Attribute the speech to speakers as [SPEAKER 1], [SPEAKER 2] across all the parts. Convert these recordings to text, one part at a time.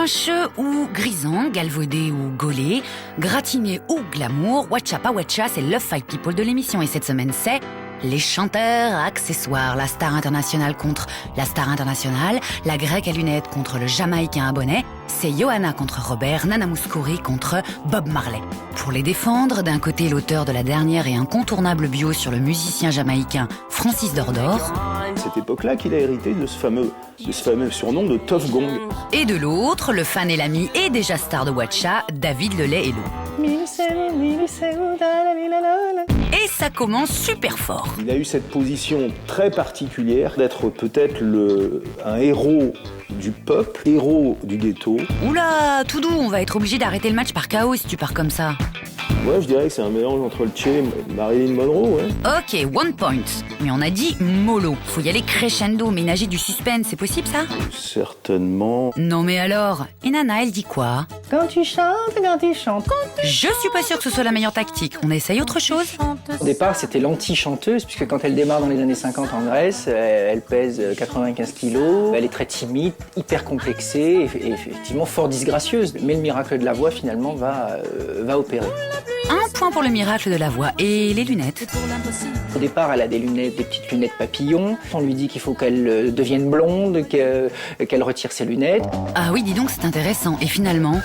[SPEAKER 1] Grincheux ou grisant, galvaudé ou gaulé, gratiné ou glamour, Watcha pas Watcha, c'est Love Fight People de l'émission. Et cette semaine, c'est les chanteurs accessoires. La star internationale contre la star internationale, la grecque à lunettes contre le jamaïcain à bonnet. C'est Johanna contre Robert, Nana Mouskouri contre Bob Marley. Pour les défendre, d'un côté l'auteur de la dernière et incontournable bio sur le musicien jamaïcain Francis Dordor.
[SPEAKER 2] C'est à cette époque-là qu'il a hérité de ce fameux surnom de Tough Gong.
[SPEAKER 1] Et de l'autre, le fan et l'ami et déjà star de Watcha, David Lelay-Hello. Et ça commence super fort.
[SPEAKER 2] Il a eu cette position très particulière d'être peut-être un héros du peuple, héros du ghetto.
[SPEAKER 1] Oula, tout doux, on va être obligé d'arrêter le match par KO si tu pars comme ça.
[SPEAKER 2] Ouais, je dirais que c'est un mélange entre le Che et Marilyn Monroe, ouais.
[SPEAKER 1] Ok, 1 point. Mais on a dit mollo. Faut y aller crescendo, ménager du suspense, c'est possible ça ?
[SPEAKER 2] Certainement.
[SPEAKER 1] Non mais alors, et Nana, elle dit quoi ?
[SPEAKER 3] Quand tu chantes.
[SPEAKER 1] Je suis pas sûre que ce soit la meilleure tactique. On essaye autre chose ?
[SPEAKER 3] Au départ, c'était l'anti-chanteuse, puisque quand elle démarre dans les années 50 en Grèce, elle pèse 95 kilos, elle est très timide, hyper complexée et effectivement fort disgracieuse. Mais le miracle de la voix, finalement, va opérer.
[SPEAKER 1] 1 point pour le miracle de la voix. Et les lunettes ?
[SPEAKER 3] Au départ, elle a des petites lunettes papillons. On lui dit qu'il faut qu'elle devienne blonde, qu'elle retire ses lunettes.
[SPEAKER 1] Ah oui, dis donc, c'est intéressant. Et finalement ?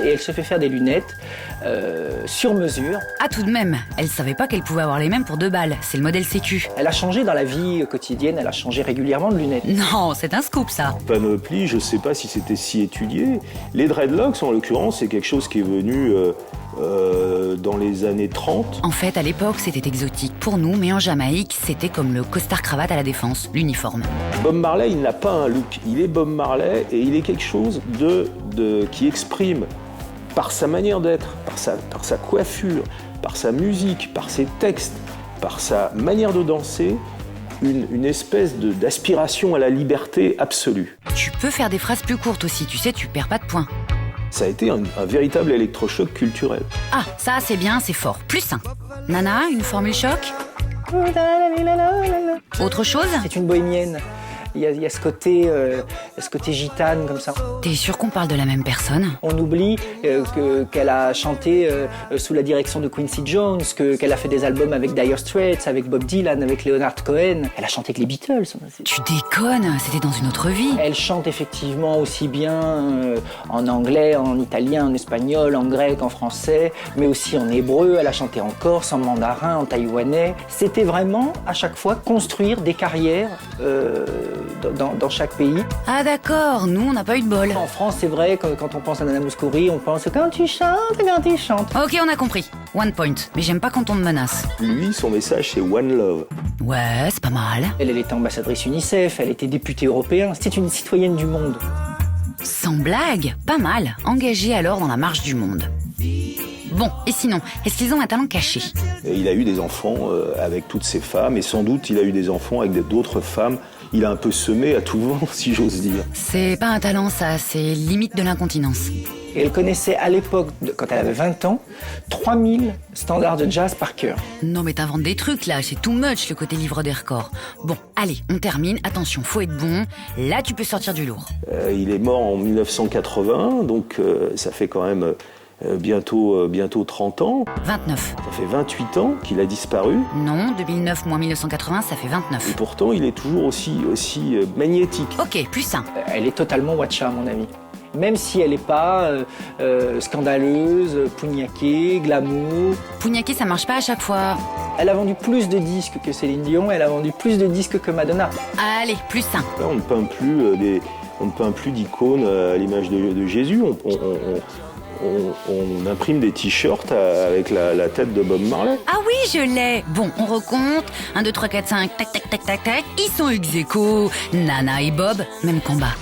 [SPEAKER 3] Et elle se fait faire des lunettes sur mesure.
[SPEAKER 1] Ah tout de même, elle savait pas qu'elle pouvait avoir les mêmes pour 2 balles. C'est le modèle sécu.
[SPEAKER 3] Elle a changé dans la vie quotidienne, elle a changé régulièrement de lunettes.
[SPEAKER 1] Non, c'est un scoop ça.
[SPEAKER 2] Panoplie, je sais pas si c'était si étudié. Les dreadlocks, en l'occurrence, c'est quelque chose qui est venu dans les années 30.
[SPEAKER 1] En fait, à l'époque, c'était exotique pour nous, mais en Jamaïque, c'était comme le costard-cravate à la Défense, l'uniforme.
[SPEAKER 2] Bob Marley, il n'a pas un look. Il est Bob Marley et il est quelque chose qui exprime par sa manière d'être, par sa coiffure, par sa musique, par ses textes, par sa manière de danser, une espèce d'aspiration à la liberté absolue.
[SPEAKER 1] Tu peux faire des phrases plus courtes aussi, tu sais, tu perds pas de points.
[SPEAKER 2] Ça a été un véritable électrochoc culturel.
[SPEAKER 1] Ah, ça c'est bien, c'est fort. Plus 1. Nana, une formule choc ? Autre chose ?
[SPEAKER 3] C'est une bohémienne. Il y a ce côté gitane comme ça.
[SPEAKER 1] T'es sûr qu'on parle de la même personne ?
[SPEAKER 3] On oublie qu'elle a chanté sous la direction de Quincy Jones, qu'elle a fait des albums avec Dire Straits, avec Bob Dylan, avec Leonard Cohen. Elle a chanté avec les Beatles.
[SPEAKER 1] Tu déconnes, c'était dans une autre vie.
[SPEAKER 3] Elle chante effectivement aussi bien en anglais, en italien, en espagnol, en grec, en français, mais aussi en hébreu. Elle a chanté en corse, en mandarin, en taïwanais. C'était vraiment, à chaque fois, construire des carrières dans chaque pays.
[SPEAKER 1] Ah d'accord, nous on n'a pas eu de bol.
[SPEAKER 3] En France, c'est vrai, quand on pense à Nana Mouskouri, on pense quand tu chantes.
[SPEAKER 1] Ok, on a compris. 1 point. Mais j'aime pas quand on me menace.
[SPEAKER 2] Lui, son message, c'est One Love.
[SPEAKER 1] Ouais, c'est pas mal.
[SPEAKER 3] Elle était ambassadrice UNICEF, elle était députée européenne. C'était une citoyenne du monde.
[SPEAKER 1] Sans blague, pas mal. Engagée alors dans la marche du monde. Bon, et sinon, est-ce qu'ils ont un talent caché ?
[SPEAKER 2] Et il a eu des enfants avec toutes ces femmes, et sans doute il a eu des enfants avec d'autres femmes. Il a un peu semé à tout vent, si j'ose dire.
[SPEAKER 1] C'est pas un talent ça, c'est limite de l'incontinence.
[SPEAKER 3] Et elle connaissait à l'époque, quand elle avait 20 ans, 3000 standards de jazz par cœur.
[SPEAKER 1] Non mais t'inventes des trucs là, c'est too much le côté livre des records. Bon, allez, on termine, attention, faut être bon. Là tu peux sortir du lourd.
[SPEAKER 2] Il est mort en 1980, donc ça fait quand même bientôt 30 ans.
[SPEAKER 1] 29.
[SPEAKER 2] Ça fait 28 ans qu'il a disparu.
[SPEAKER 1] Non, 2009 moins 1980, ça fait 29.
[SPEAKER 2] Et pourtant, il est toujours aussi magnétique.
[SPEAKER 1] Ok, plus 1.
[SPEAKER 3] Elle est totalement Watcha, à mon avis. Même si elle n'est pas scandaleuse, pougnaquée, glamour.
[SPEAKER 1] Pougnaquée, ça marche pas à chaque fois.
[SPEAKER 3] Elle a vendu plus de disques que Céline Dion, elle a vendu plus de disques que Madonna.
[SPEAKER 1] Allez, plus 1.
[SPEAKER 2] Là, on ne peint plus d'icônes à l'image de Jésus. On imprime des t-shirts avec la tête de Bob Marley.
[SPEAKER 1] Ah oui, je l'ai. Bon, on recompte. 1, 2, 3, 4, 5, tac, tac, tac, tac, tac. Ils sont ex aequo. Nana et Bob, même combat.